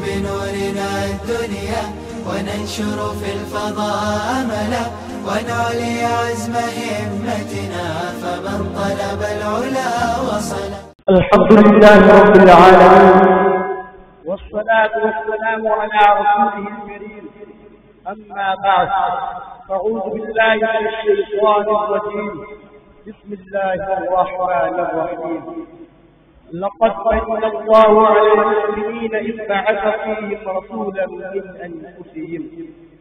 بنورنا الدنيا وننشر في الفضاء أملا ونعلي عزم همتنا فمن طلب العلا وصل. الحمد لله رب العالمين والصلاة والسلام على رسوله الكريم. أما بعد، أعوذ بالله من الشيطان الرجيم. بسم الله الرحمن الرحيم. لقد من الله على المؤمنين إذ بعث فيهم رسولا من أنفسهم.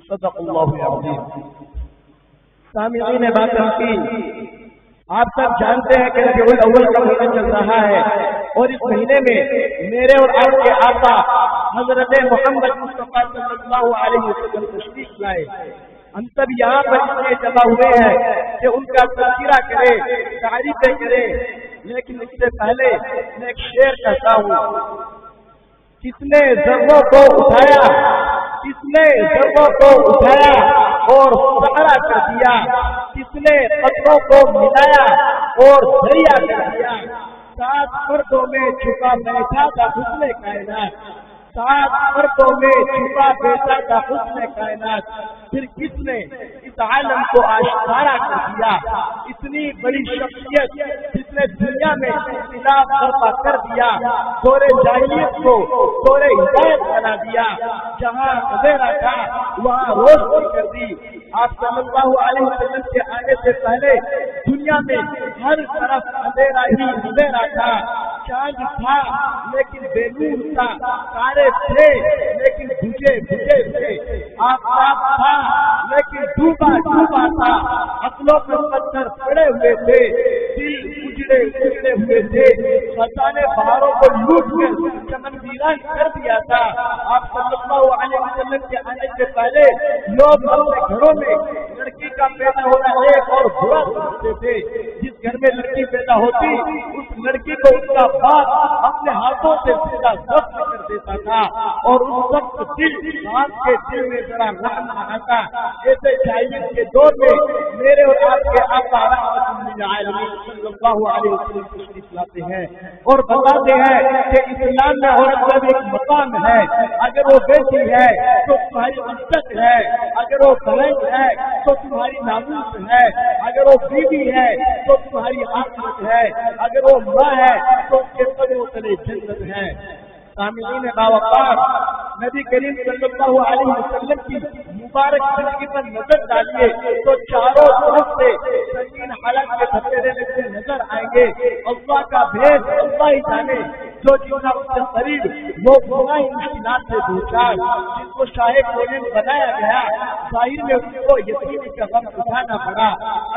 صدق الله العظيم. سامعین باتمکین، آپ سب جانتے ہیں کہ ربیع الاول کا مہینہ چل رہا ہے اور اس مہینے میں میرے اور آپ کے آقا حضرت محمد مصطفیٰ صلی اللہ علیہ وسلم تشریف لائے. ہم سب یہاں پر اس لیے جمع ہوئے ہیں کہ ان کا تذکرہ کرے، تعریفیں کرے. لیکن اس سے پہلے میں ایک شعر کہتا ہوں. کس نے ذروں کو اٹھایا، کس نے ذروں کو اٹھایا اور سہارا کر دیا، کس نے قطروں کو ملایا اور دریا کر دیا. 7 پردوں میں چھپا بیٹھا تھا حسن کائنات، 7 پردوں میں چھپا بیٹھا تھا حسن کائنات. پھر کس نے اس عالم کو آشکارا کر دیا. اتنی بڑی شخصیت جس نے دنیا میں اختلاف برپا کر دیا، دور جاہلیت کو دور ہدایت بنا دیا. جہاں اندھیرا تھا وہاں روشنی کر دی. آپ صلی اللہ علیہ وسلم کے آنے سے پہلے دنیا میں ہر طرف اندھیرا ہی اندھیرا تھا. چاند تھا لیکن بے نور تھا، تارے تھے لیکن بجھے بجھے تھے، آفتاب تھا لیکن ڈوبا ڈوبا تھا. عقلوں پر پتھر پڑے ہوئے تھے، دل اجڑے اجڑے ہوئے تھے. خزاں نے بہاروں کو لوٹ کر چمن ویران کر دیا تھا. آپ صلی اللہ علیہ وسلم کے آنے سے پہلے لوگ اپنے گھروں میں لڑکی کا پیدا ہونا ایک اور برا سمجھتے تھے. جس گھر میں لڑکی پیدا ہوتی اس لڑکی کو اس کا باپ اپنے ہاتھوں سے سیدھا ضبط کر دیتا تھا اور اس وقت دل باپ کے دل میں ذرا رحم آتا. ایسے جاہلیت کے دور میں میرے اور آپ کے آقا رحمت للعالمین صلی اللہ علیہ وسلم تشریف لاتے ہیں اور بتاتے ہیں کہ اسلام میں عورت کا بھی ایک مقام ہے. اگر وہ بیٹی ہے تو تمہاری عزت ہے، اگر وہ بہن ہے تو تمہاری ناموس ہے، اگر وہ بیوی ہے تو تمہاری آخرت ہے، اگر وہ ماں ہے تو اس کے قدموں تلے جنت ہے. سامعین باوقار، نبی کریم صلی اللہ علیہ وسلم کی مبارک زندگی پر نظر ڈالیے تو چاروں طرف سے سنگین حالات کے دھکے لگتے نظر آئیں گے. اللہ کا بھید اللہ ہی جانے. جو جینا اس کے قریب وہ بنائی مشکلات سے دوچار، جن کو شاہ کوہن بنایا گیا ظاہر میں اس کو یتیمی کا غم اٹھانا پڑا.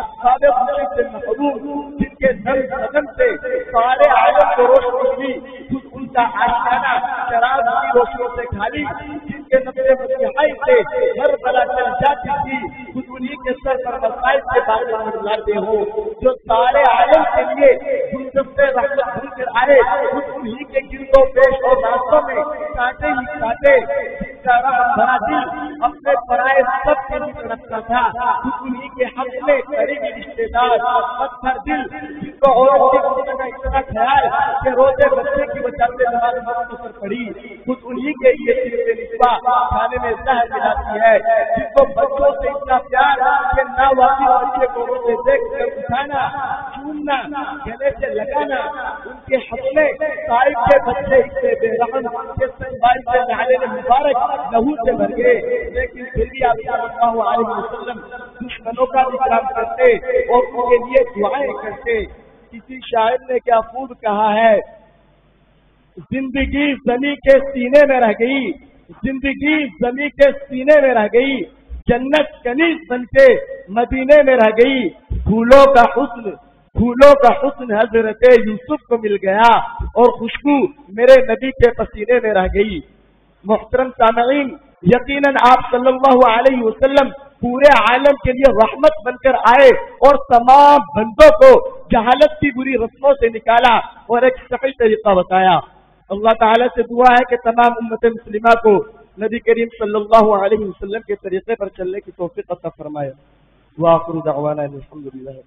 اصحاب خوشی سے محروم جن کے نظم سے سارے عالم کو روشنی ہوئی، خود ان کا آشیانہ شراب کی روشنی سے خالی. جن کے نظر مسیحائی سے ہر بلا چل جاتی تھی، خود انہی کے سر پر مسائل کے بارے میں لاتے ہو. جو سارے عالم کے لیے گلدستے رحمت بن کر آئے، خود انہی کے گرد و پیش اور راستوں میں کاٹے ہی کاٹے. جن کا رحم بھرا دل اپنے پرائے سب کے لیے تڑپتا تھا، خود انہی کے حق میں قریبی رشتے دار پتھر دل جن کو عورت کی کا اتنا خیال کہ روزے بچے کی وجہ سے نماز مختصر پڑی، خود انہی کے لیے تیرے نسبہ کھانے میں زہر ملاتی ہے. جن کو بچوں سے اتنا پیار کہ نہ واقعی بچے کو روزے دیکھ کر اٹھانا، چومنا، گلے سے لگانا. ان کے حق میں صاحب کے بچے اتنے بے رحم کہ سنبھائی سے نہالے مبارک لہو سے بھر گئے. لیکن پھر بھی آپ صلی اللہ علیہ وسلم دشمنوں کا اکرام کرتے اور ان کے لیے دعائیں کرتے. کسی شاعر نے کیا خوب کہا ہے، زندگی زمیں کے سینے میں رہ گئی، زندگی زمیں کے سینے میں رہ گئی، جنت کنیز بن کے مدینے میں رہ گئی. پھولوں کا حسن حضرت یوسف کو مل گیا اور خوشبو میرے نبی کے پسینے میں رہ گئی. محترم سامعین، یقیناً آپ صلی اللہ علیہ وسلم پورے عالم کے لیے رحمت بن کر آئے اور تمام بندوں کو جہالت کی بری رسموں سے نکالا اور ایک صحیح طریقہ بتایا. اللہ تعالیٰ سے دعا ہے کہ تمام امت مسلمہ کو نبی کریم صلی اللہ علیہ وسلم کے طریقے پر چلنے کی توفیق عطا فرمائے. وآخر دعوانا الحمدللہ.